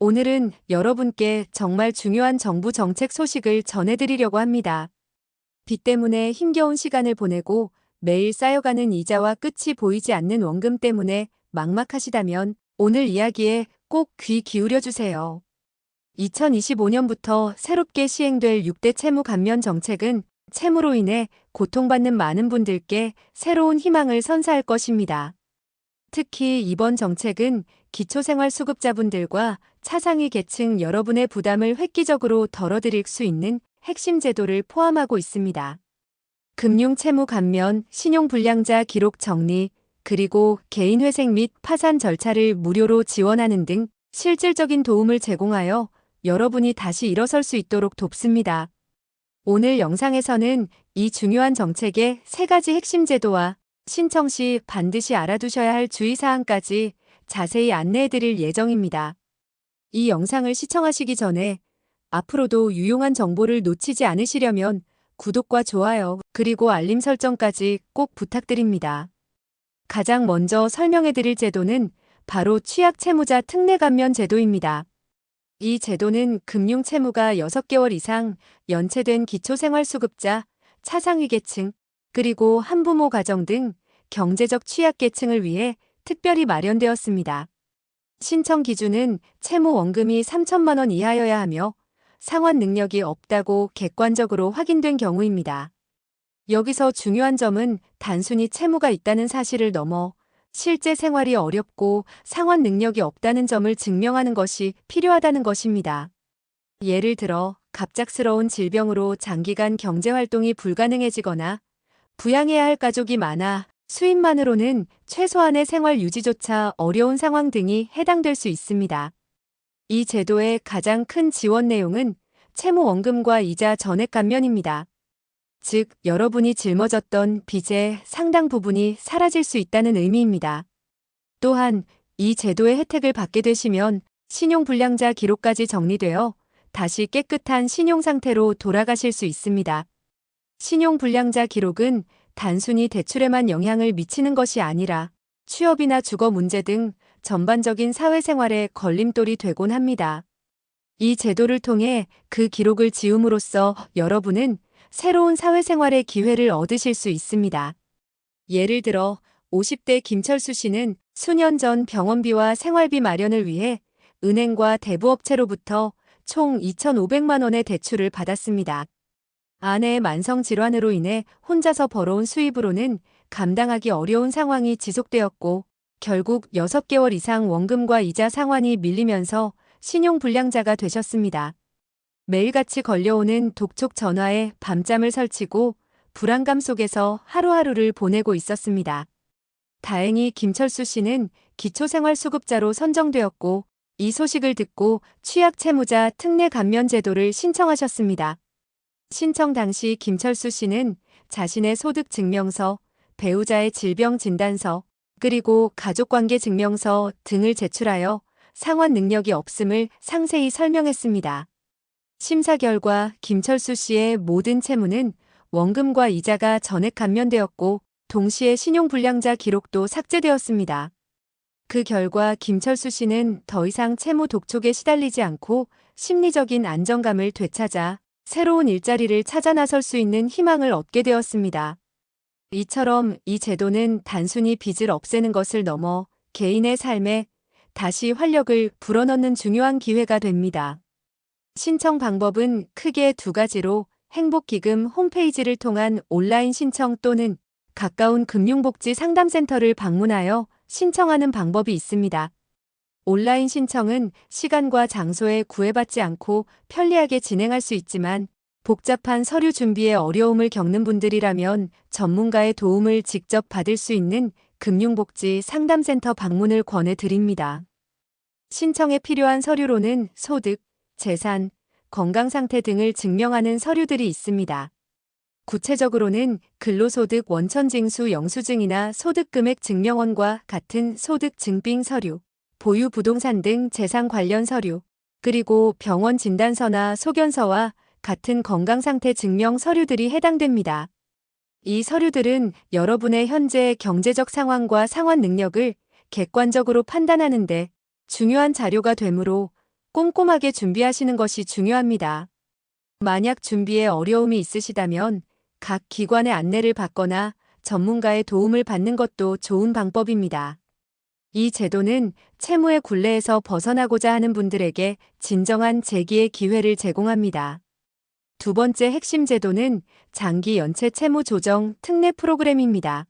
오늘은 여러분께 정말 중요한 정부 정책 소식을 전해드리려고 합니다. 빚 때문에 힘겨운 시간을 보내고 매일 쌓여가는 이자와 끝이 보이지 않는 원금 때문에 막막하시다면 오늘 이야기에 꼭 귀 기울여 주세요. 2025년부터 새롭게 시행될 6대 채무 감면 정책은 채무로 인해 고통받는 많은 분들께 새로운 희망을 선사할 것입니다. 특히 이번 정책은 기초생활수급자분들과 차상위 계층 여러분의 부담을 획기적으로 덜어드릴 수 있는 핵심 제도를 포함하고 있습니다. 금융채무 감면, 신용불량자 기록 정리, 그리고 개인회생 및 파산 절차를 무료로 지원하는 등 실질적인 도움을 제공하여 여러분이 다시 일어설 수 있도록 돕습니다. 오늘 영상에서는 이 중요한 정책의 3가지 핵심 제도와 신청 시 반드시 알아두셔야 할 주의사항까지 자세히 안내해드릴 예정입니다. 이 영상을 시청하시기 전에 앞으로도 유용한 정보를 놓치지 않으시려면 구독과 좋아요, 그리고 알림 설정까지 꼭 부탁드립니다. 가장 먼저 설명해드릴 제도는 바로 취약채무자 특례감면 제도입니다. 이 제도는 금융채무가 6개월 이상 연체된 기초생활수급자, 차상위 계층, 그리고 한부모 가정 등 경제적 취약계층을 위해 특별히 마련되었습니다. 신청 기준은 채무 원금이 3천만 원 이하여야 하며 상환 능력이 없다고 객관적으로 확인된 경우입니다. 여기서 중요한 점은 단순히 채무가 있다는 사실을 넘어 실제 생활이 어렵고 상환 능력이 없다는 점을 증명하는 것이 필요하다는 것입니다. 예를 들어 갑작스러운 질병으로 장기간 경제활동이 불가능해지거나 부양해야 할 가족이 많아 수입만으로는 최소한의 생활 유지조차 어려운 상황 등이 해당될 수 있습니다. 이 제도의 가장 큰 지원 내용은 채무 원금과 이자 전액 감면입니다. 즉, 여러분이 짊어졌던 빚의 상당 부분이 사라질 수 있다는 의미입니다. 또한 이 제도의 혜택을 받게 되시면 신용불량자 기록까지 정리되어 다시 깨끗한 신용 상태로 돌아가실 수 있습니다. 신용불량자 기록은 단순히 대출에만 영향을 미치는 것이 아니라 취업이나 주거 문제 등 전반적인 사회생활에 걸림돌이 되곤 합니다. 이 제도를 통해 그 기록을 지움으로써 여러분은 새로운 사회생활의 기회를 얻으실 수 있습니다. 예를 들어 50대 김철수 씨는 수년 전 병원비와 생활비 마련을 위해 은행과 대부업체로부터 총 2,500만 원의 대출을 받았습니다. 아내의 만성질환으로 인해 혼자서 벌어온 수입으로는 감당하기 어려운 상황이 지속되었고 결국 6개월 이상 원금과 이자 상환이 밀리면서 신용불량자가 되셨습니다. 매일같이 걸려오는 독촉 전화에 밤잠을 설치고 불안감 속에서 하루하루를 보내고 있었습니다. 다행히 김철수 씨는 기초생활수급자로 선정되었고 이 소식을 듣고 취약채무자 특례감면 제도를 신청하셨습니다. 신청 당시 김철수 씨는 자신의 소득증명서, 배우자의 질병진단서, 그리고 가족관계 증명서 등을 제출하여 상환 능력이 없음을 상세히 설명했습니다. 심사 결과 김철수 씨의 모든 채무는 원금과 이자가 전액 감면되었고 동시에 신용불량자 기록도 삭제되었습니다. 그 결과 김철수 씨는 더 이상 채무 독촉에 시달리지 않고 심리적인 안정감을 되찾아 새로운 일자리를 찾아 나설 수 있는 희망을 얻게 되었습니다. 이처럼 이 제도는 단순히 빚을 없애는 것을 넘어 개인의 삶에 다시 활력을 불어넣는 중요한 기회가 됩니다. 신청 방법은 크게 2가지로 행복기금 홈페이지를 통한 온라인 신청 또는 가까운 금융복지 상담센터를 방문하여 신청하는 방법이 있습니다. 온라인 신청은 시간과 장소에 구애받지 않고 편리하게 진행할 수 있지만 복잡한 서류 준비에 어려움을 겪는 분들이라면 전문가의 도움을 직접 받을 수 있는 금융복지 상담센터 방문을 권해드립니다. 신청에 필요한 서류로는 소득, 재산, 건강상태 등을 증명하는 서류들이 있습니다. 구체적으로는 근로소득 원천징수 영수증이나 소득금액 증명원과 같은 소득 증빙 서류, 보유 부동산 등 재산 관련 서류, 그리고 병원 진단서나 소견서와 같은 건강상태 증명 서류들이 해당됩니다. 이 서류들은 여러분의 현재 경제적 상황과 상환 능력을 객관적으로 판단하는 데 중요한 자료가 되므로 꼼꼼하게 준비하시는 것이 중요합니다. 만약 준비에 어려움이 있으시다면 각 기관의 안내를 받거나 전문가의 도움을 받는 것도 좋은 방법입니다. 이 제도는 채무의 굴레에서 벗어나고자 하는 분들에게 진정한 재기의 기회를 제공합니다. 두 번째 핵심 제도는 장기 연체 채무 조정 특례 프로그램입니다.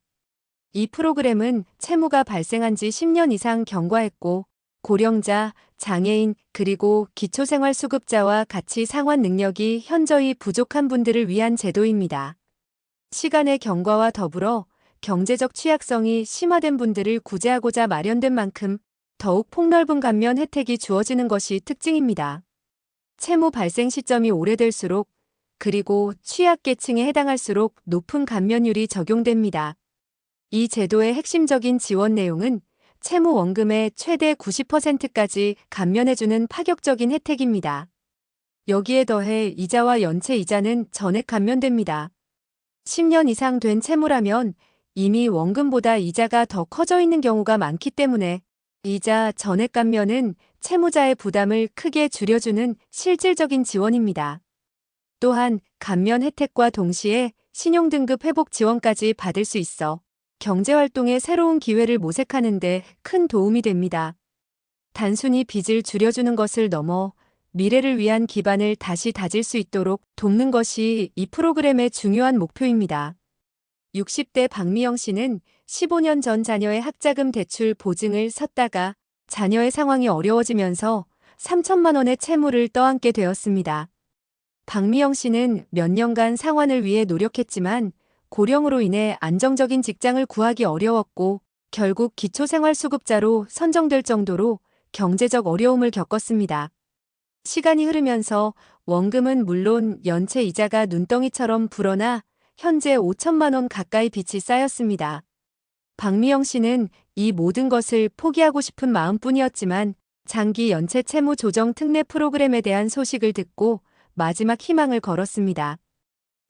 이 프로그램은 채무가 발생한 지 10년 이상 경과했고 고령자, 장애인, 그리고 기초생활수급자와 같이 상환 능력이 현저히 부족한 분들을 위한 제도입니다. 시간의 경과와 더불어 경제적 취약성이 심화된 분들을 구제하고자 마련된 만큼 더욱 폭넓은 감면 혜택이 주어지는 것이 특징입니다. 채무 발생 시점이 오래될수록 그리고 취약계층에 해당할수록 높은 감면율이 적용됩니다. 이 제도의 핵심적인 지원 내용은 채무 원금의 최대 90%까지 감면해주는 파격적인 혜택입니다. 여기에 더해 이자와 연체 이자는 전액 감면됩니다. 10년 이상 된 채무라면 이미 원금보다 이자가 더 커져 있는 경우가 많기 때문에 이자 전액 감면은 채무자의 부담을 크게 줄여주는 실질적인 지원입니다. 또한 감면 혜택과 동시에 신용등급 회복 지원까지 받을 수 있어 경제활동의 새로운 기회를 모색하는 데 큰 도움이 됩니다. 단순히 빚을 줄여주는 것을 넘어 미래를 위한 기반을 다시 다질 수 있도록 돕는 것이 이 프로그램의 중요한 목표입니다. 60대 박미영 씨는 15년 전 자녀의 학자금 대출 보증을 섰다가 자녀의 상황이 어려워지면서 3천만 원의 채무를 떠안게 되었습니다. 박미영 씨는 몇 년간 상환을 위해 노력했지만 고령으로 인해 안정적인 직장을 구하기 어려웠고 결국 기초생활수급자로 선정될 정도로 경제적 어려움을 겪었습니다. 시간이 흐르면서 원금은 물론 연체 이자가 눈덩이처럼 불어나 현재 5천만 원 가까이 빚이 쌓였습니다. 박미영 씨는 이 모든 것을 포기하고 싶은 마음뿐이었지만 장기 연체 채무 조정 특례 프로그램에 대한 소식을 듣고 마지막 희망을 걸었습니다.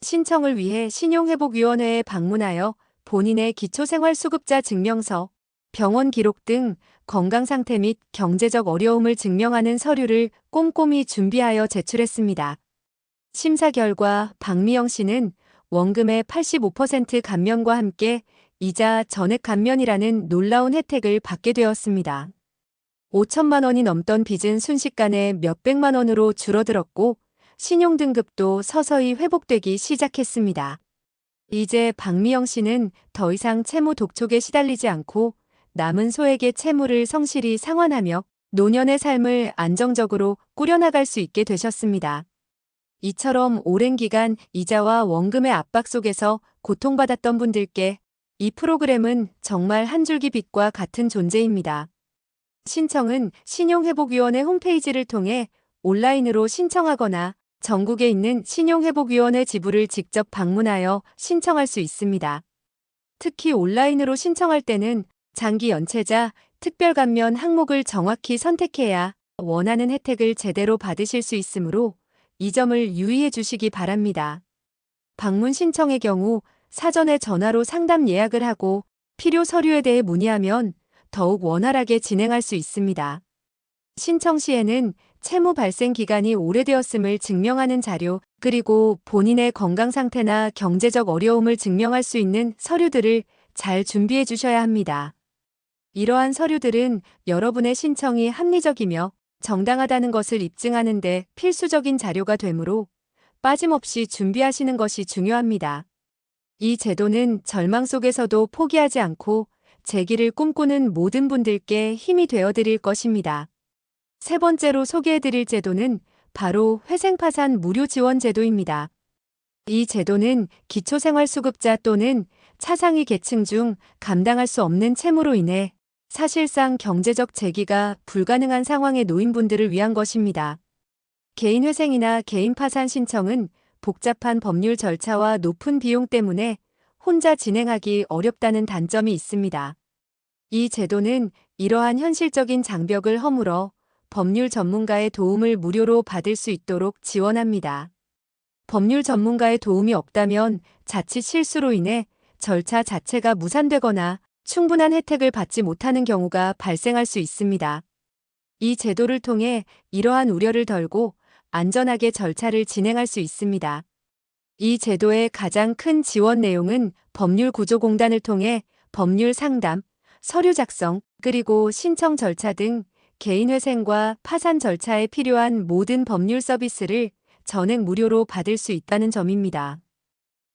신청을 위해 신용회복위원회에 방문하여 본인의 기초생활수급자 증명서, 병원 기록 등 건강 상태 및 경제적 어려움을 증명하는 서류를 꼼꼼히 준비하여 제출했습니다. 심사 결과 박미영 씨는 원금의 85% 감면과 함께 이자 전액 감면이라는 놀라운 혜택을 받게 되었습니다. 5천만 원이 넘던 빚은 순식간에 몇백만 원으로 줄어들었고 신용등급도 서서히 회복되기 시작했습니다. 이제 박미영 씨는 더 이상 채무 독촉에 시달리지 않고 남은 소액의 채무를 성실히 상환하며 노년의 삶을 안정적으로 꾸려나갈 수 있게 되셨습니다. 이처럼 오랜 기간 이자와 원금의 압박 속에서 고통받았던 분들께 이 프로그램은 정말 한 줄기 빛과 같은 존재입니다. 신청은 신용회복위원회 홈페이지를 통해 온라인으로 신청하거나 전국에 있는 신용회복위원회 지부를 직접 방문하여 신청할 수 있습니다. 특히 온라인으로 신청할 때는 장기 연체자, 특별감면 항목을 정확히 선택해야 원하는 혜택을 제대로 받으실 수 있으므로 이 점을 유의해 주시기 바랍니다. 방문 신청의 경우 사전에 전화로 상담 예약을 하고 필요 서류에 대해 문의하면 더욱 원활하게 진행할 수 있습니다. 신청 시에는 채무 발생 기간이 오래되었음을 증명하는 자료, 그리고 본인의 건강 상태나 경제적 어려움을 증명할 수 있는 서류들을 잘 준비해 주셔야 합니다. 이러한 서류들은 여러분의 신청이 합리적이며 정당하다는 것을 입증하는 데 필수적인 자료가 되므로 빠짐없이 준비하시는 것이 중요합니다. 이 제도는 절망 속에서도 포기하지 않고 재기를 꿈꾸는 모든 분들께 힘이 되어드릴 것입니다. 세 번째로 소개해드릴 제도는 바로 회생파산 무료 지원 제도입니다. 이 제도는 기초생활수급자 또는 차상위 계층 중 감당할 수 없는 채무로 인해 사실상 경제적 재기가 불가능한 상황에 놓인 분들을 위한 것입니다. 개인회생이나 개인파산 신청은 복잡한 법률 절차와 높은 비용 때문에 혼자 진행하기 어렵다는 단점이 있습니다. 이 제도는 이러한 현실적인 장벽을 허물어 법률 전문가의 도움을 무료로 받을 수 있도록 지원합니다. 법률 전문가의 도움이 없다면 자칫 실수로 인해 절차 자체가 무산되거나 충분한 혜택을 받지 못하는 경우가 발생할 수 있습니다. 이 제도를 통해 이러한 우려를 덜고 안전하게 절차를 진행할 수 있습니다. 이 제도의 가장 큰 지원 내용은 법률구조공단을 통해 법률 상담, 서류 작성, 그리고 신청 절차 등 개인회생과 파산 절차에 필요한 모든 법률 서비스를 전액 무료로 받을 수 있다는 점입니다.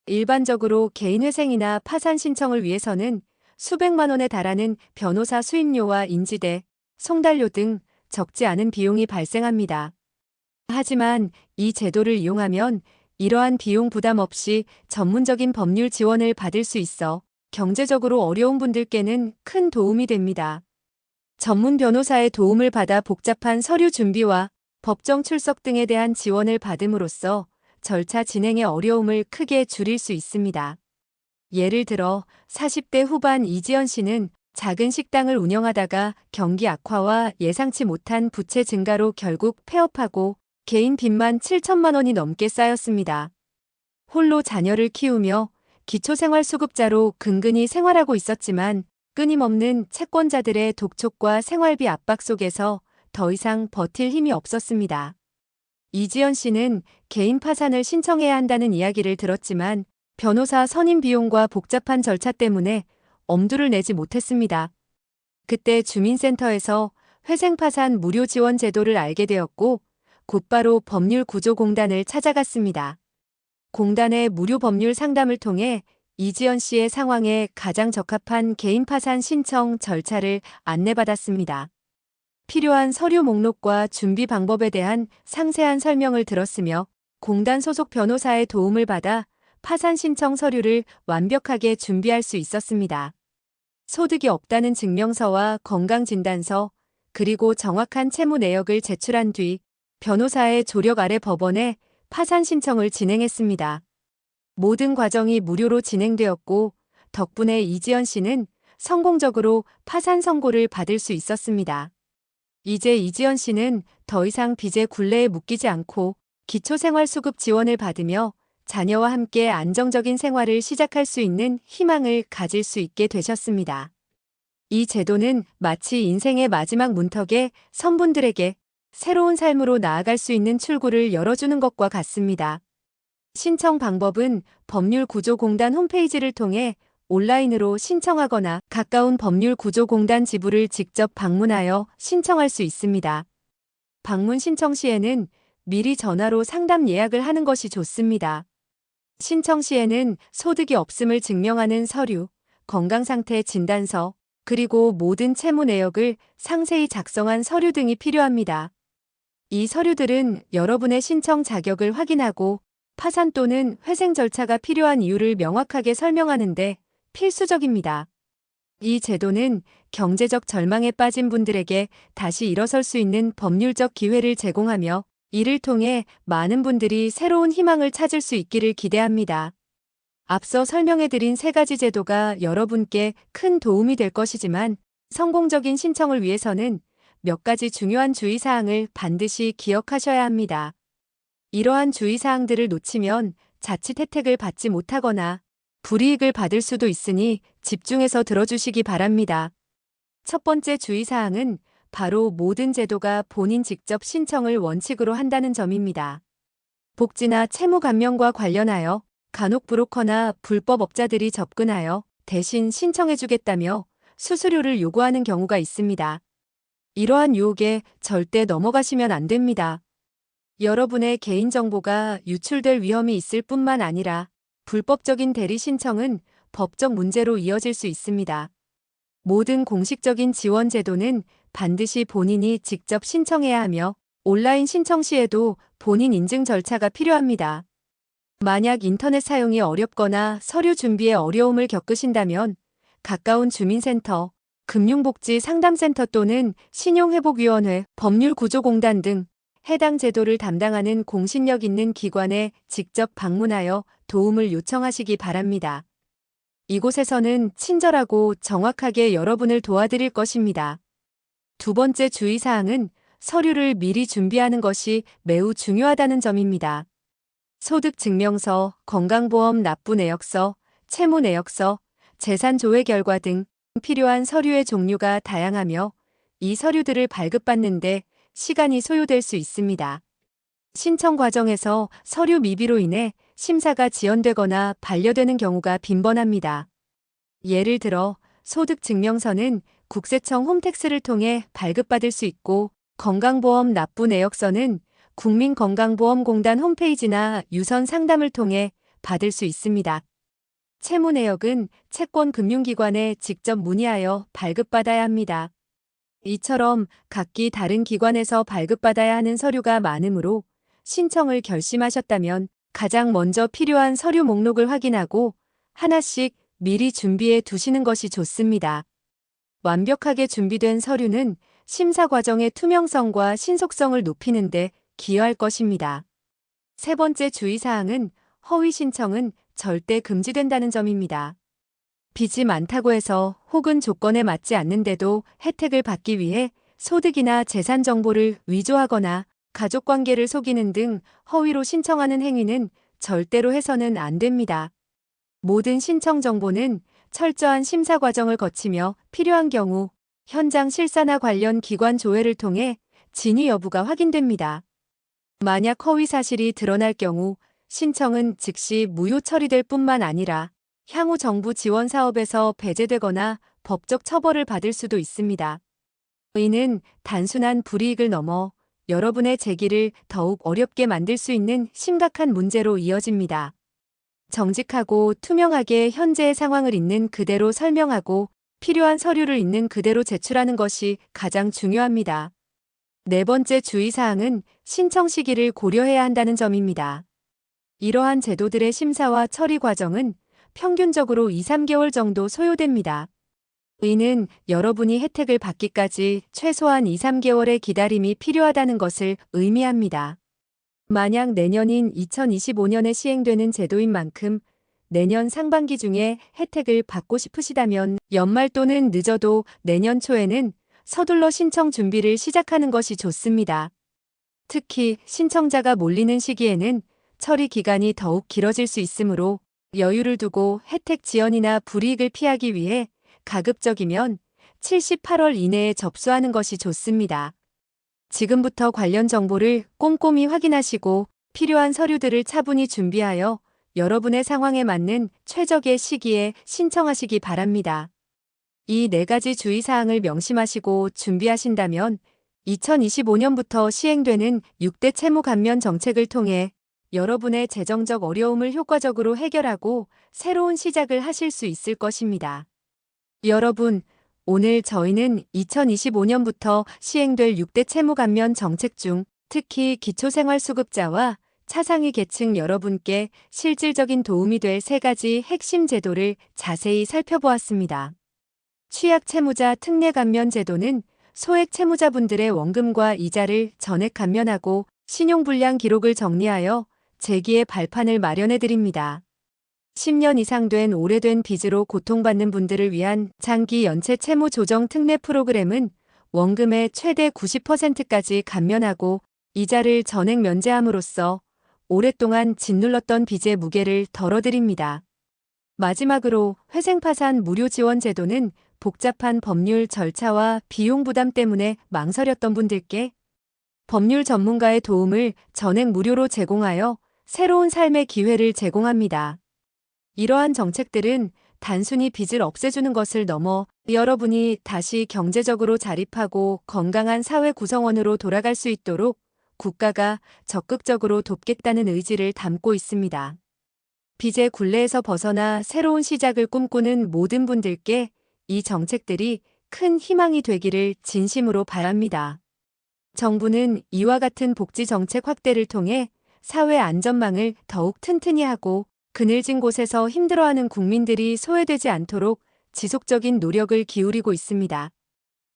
일반적으로 개인회생이나 파산 신청을 위해서는 수백만 원에 달하는 변호사 수임료와 인지대, 송달료 등 적지 않은 비용이 발생합니다. 하지만 이 제도를 이용하면 이러한 비용 부담 없이 전문적인 법률 지원을 받을 수 있어 경제적으로 어려운 분들께는 큰 도움이 됩니다. 전문 변호사의 도움을 받아 복잡한 서류 준비와 법정 출석 등에 대한 지원을 받음으로써 절차 진행의 어려움을 크게 줄일 수 있습니다. 예를 들어 40대 후반 이지연 씨는 작은 식당을 운영하다가 경기 악화와 예상치 못한 부채 증가로 결국 폐업하고 개인 빚만 7천만 원이 넘게 쌓였습니다. 홀로 자녀를 키우며 기초생활수급자로 근근히 생활하고 있었지만 끊임없는 채권자들의 독촉과 생활비 압박 속에서 더 이상 버틸 힘이 없었습니다. 이지연 씨는 개인 파산을 신청해야 한다는 이야기를 들었지만 변호사 선임 비용과 복잡한 절차 때문에 엄두를 내지 못했습니다. 그때 주민센터에서 회생파산 무료 지원 제도를 알게 되었고 곧바로 법률구조공단을 찾아갔습니다. 공단의 무료 법률 상담을 통해 이지연 씨의 상황에 가장 적합한 개인 파산 신청 절차를 안내받았습니다. 필요한 서류 목록과 준비 방법에 대한 상세한 설명을 들었으며 공단 소속 변호사의 도움을 받아 파산 신청 서류를 완벽하게 준비할 수 있었습니다. 소득이 없다는 증명서와 건강진단서, 그리고 정확한 채무 내역을 제출한 뒤 변호사의 조력 아래 법원에 파산 신청을 진행했습니다. 모든 과정이 무료로 진행되었고 덕분에 이지연 씨는 성공적으로 파산 선고를 받을 수 있었습니다. 이제 이지연 씨는 더 이상 빚의 굴레에 묶이지 않고 기초생활수급 지원을 받으며 자녀와 함께 안정적인 생활을 시작할 수 있는 희망을 가질 수 있게 되셨습니다. 이 제도는 마치 인생의 마지막 문턱에 선 분들에게 새로운 삶으로 나아갈 수 있는 출구를 열어주는 것과 같습니다. 신청 방법은 법률구조공단 홈페이지를 통해 온라인으로 신청하거나 가까운 법률구조공단 지부를 직접 방문하여 신청할 수 있습니다. 방문 신청 시에는 미리 전화로 상담 예약을 하는 것이 좋습니다. 신청 시에는 소득이 없음을 증명하는 서류, 건강상태 진단서, 그리고 모든 채무 내역을 상세히 작성한 서류 등이 필요합니다. 이 서류들은 여러분의 신청 자격을 확인하고 파산 또는 회생 절차가 필요한 이유를 명확하게 설명하는데 필수적입니다. 이 제도는 경제적 절망에 빠진 분들에게 다시 일어설 수 있는 법률적 기회를 제공하며 이를 통해 많은 분들이 새로운 희망을 찾을 수 있기를 기대합니다. 앞서 설명해드린 세 가지 제도가 여러분께 큰 도움이 될 것이지만 성공적인 신청을 위해서는 몇 가지 중요한 주의사항을 반드시 기억하셔야 합니다. 이러한 주의사항들을 놓치면 자칫 혜택을 받지 못하거나 불이익을 받을 수도 있으니 집중해서 들어주시기 바랍니다. 첫 번째 주의사항은 바로 모든 제도가 본인 직접 신청을 원칙으로 한다는 점입니다. 복지나 채무 감면과 관련하여 간혹 브로커나 불법업자들이 접근하여 대신 신청해주겠다며 수수료를 요구하는 경우가 있습니다. 이러한 유혹에 절대 넘어가시면 안 됩니다. 여러분의 개인정보가 유출될 위험이 있을 뿐만 아니라 불법적인 대리 신청은 법적 문제로 이어질 수 있습니다. 모든 공식적인 지원 제도는 반드시 본인이 직접 신청해야 하며 온라인 신청 시에도 본인 인증 절차가 필요합니다. 만약 인터넷 사용이 어렵거나 서류 준비에 어려움을 겪으신다면 가까운 주민센터, 금융복지 상담센터 또는 신용회복위원회, 법률구조공단 등 해당 제도를 담당하는 공신력 있는 기관에 직접 방문하여 도움을 요청하시기 바랍니다. 이곳에서는 친절하고 정확하게 여러분을 도와드릴 것입니다. 두 번째 주의사항은 서류를 미리 준비하는 것이 매우 중요하다는 점입니다. 소득증명서, 건강보험 납부 내역서, 채무 내역서, 재산 조회 결과 등 필요한 서류의 종류가 다양하며 이 서류들을 발급받는데 시간이 소요될 수 있습니다. 신청 과정에서 서류 미비로 인해 심사가 지연되거나 반려되는 경우가 빈번합니다. 예를 들어 소득증명서는 국세청 홈택스를 통해 발급받을 수 있고, 건강보험 납부 내역서는 국민건강보험공단 홈페이지나 유선 상담을 통해 받을 수 있습니다. 채무 내역은 채권금융기관에 직접 문의하여 발급받아야 합니다. 이처럼 각기 다른 기관에서 발급받아야 하는 서류가 많으므로 신청을 결심하셨다면 가장 먼저 필요한 서류 목록을 확인하고 하나씩 미리 준비해 두시는 것이 좋습니다. 완벽하게 준비된 서류는 심사 과정의 투명성과 신속성을 높이는 데 기여할 것입니다. 세 번째 주의사항은 허위 신청은 절대 금지된다는 점입니다. 빚이 많다고 해서 혹은 조건에 맞지 않는데도 혜택을 받기 위해 소득이나 재산 정보를 위조하거나 가족관계를 속이는 등 허위로 신청하는 행위는 절대로 해서는 안 됩니다. 모든 신청 정보는 철저한 심사 과정을 거치며 필요한 경우 현장 실사나 관련 기관 조회를 통해 진위 여부가 확인됩니다. 만약 허위 사실이 드러날 경우 신청은 즉시 무효 처리될 뿐만 아니라 향후 정부 지원 사업에서 배제되거나 법적 처벌을 받을 수도 있습니다. 이는 단순한 불이익을 넘어 여러분의 재기를 더욱 어렵게 만들 수 있는 심각한 문제로 이어집니다. 정직하고 투명하게 현재의 상황을 있는 그대로 설명하고 필요한 서류를 있는 그대로 제출하는 것이 가장 중요합니다. 네 번째 주의사항은 신청 시기를 고려해야 한다는 점입니다. 이러한 제도들의 심사와 처리 과정은 평균적으로 2~3개월 정도 소요됩니다. 이는 여러분이 혜택을 받기까지 최소한 2~3개월의 기다림이 필요하다는 것을 의미합니다. 만약 내년인 2025년에 시행되는 제도인 만큼 내년 상반기 중에 혜택을 받고 싶으시다면 연말 또는 늦어도 내년 초에는 서둘러 신청 준비를 시작하는 것이 좋습니다. 특히 신청자가 몰리는 시기에는 처리 기간이 더욱 길어질 수 있으므로 여유를 두고 혜택 지연이나 불이익을 피하기 위해 가급적이면 78월 이내에 접수하는 것이 좋습니다. 지금부터 관련 정보를 꼼꼼히 확인하시고 필요한 서류들을 차분히 준비하여 여러분의 상황에 맞는 최적의 시기에 신청하시기 바랍니다. 이 4가지 주의사항을 명심하시고 준비하신다면 2025년부터 시행되는 6대 채무 감면 정책을 통해 여러분의 재정적 어려움을 효과적으로 해결하고 새로운 시작을 하실 수 있을 것입니다. 여러분, 오늘 저희는 2025년부터 시행될 6대 채무 감면 정책 중 특히 기초생활수급자와 차상위 계층 여러분께 실질적인 도움이 될 3가지 핵심 제도를 자세히 살펴보았습니다. 취약채무자 특례 감면 제도는 소액 채무자분들의 원금과 이자를 전액 감면하고 신용불량 기록을 정리하여 재기의 발판을 마련해 드립니다. 10년 이상 된 오래된 빚으로 고통받는 분들을 위한 장기 연체 채무 조정 특례 프로그램은 원금의 최대 90%까지 감면하고 이자를 전액 면제함으로써 오랫동안 짓눌렀던 빚의 무게를 덜어드립니다. 마지막으로 회생파산 무료 지원 제도는 복잡한 법률 절차와 비용 부담 때문에 망설였던 분들께 법률 전문가의 도움을 전액 무료로 제공하여 새로운 삶의 기회를 제공합니다. 이러한 정책들은 단순히 빚을 없애주는 것을 넘어 여러분이 다시 경제적으로 자립하고 건강한 사회 구성원으로 돌아갈 수 있도록 국가가 적극적으로 돕겠다는 의지를 담고 있습니다. 빚의 굴레에서 벗어나 새로운 시작을 꿈꾸는 모든 분들께 이 정책들이 큰 희망이 되기를 진심으로 바랍니다. 정부는 이와 같은 복지 정책 확대를 통해 사회 안전망을 더욱 튼튼히 하고 그늘진 곳에서 힘들어하는 국민들이 소외되지 않도록 지속적인 노력을 기울이고 있습니다.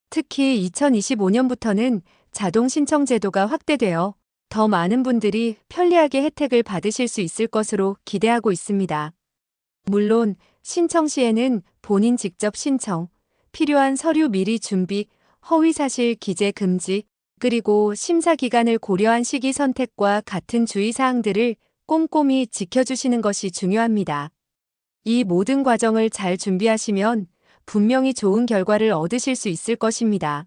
특히 2025년부터는 자동 신청 제도가 확대되어 더 많은 분들이 편리하게 혜택을 받으실 수 있을 것으로 기대하고 있습니다. 물론 신청 시에는 본인 직접 신청, 필요한 서류 미리 준비, 허위사실 기재 금지, 그리고 심사 기간을 고려한 시기 선택과 같은 주의사항들을 꼼꼼히 지켜주시는 것이 중요합니다. 이 모든 과정을 잘 준비하시면 분명히 좋은 결과를 얻으실 수 있을 것입니다.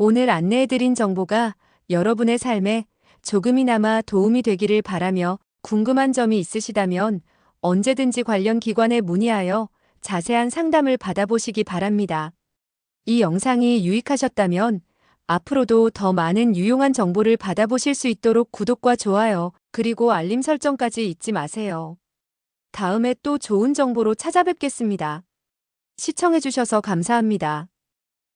오늘 안내해드린 정보가 여러분의 삶에 조금이나마 도움이 되기를 바라며 궁금한 점이 있으시다면 언제든지 관련 기관에 문의하여 자세한 상담을 받아보시기 바랍니다. 이 영상이 유익하셨다면 앞으로도 더 많은 유용한 정보를 받아보실 수 있도록 구독과 좋아요, 그리고 알림 설정까지 잊지 마세요. 다음에 또 좋은 정보로 찾아뵙겠습니다. 시청해주셔서 감사합니다.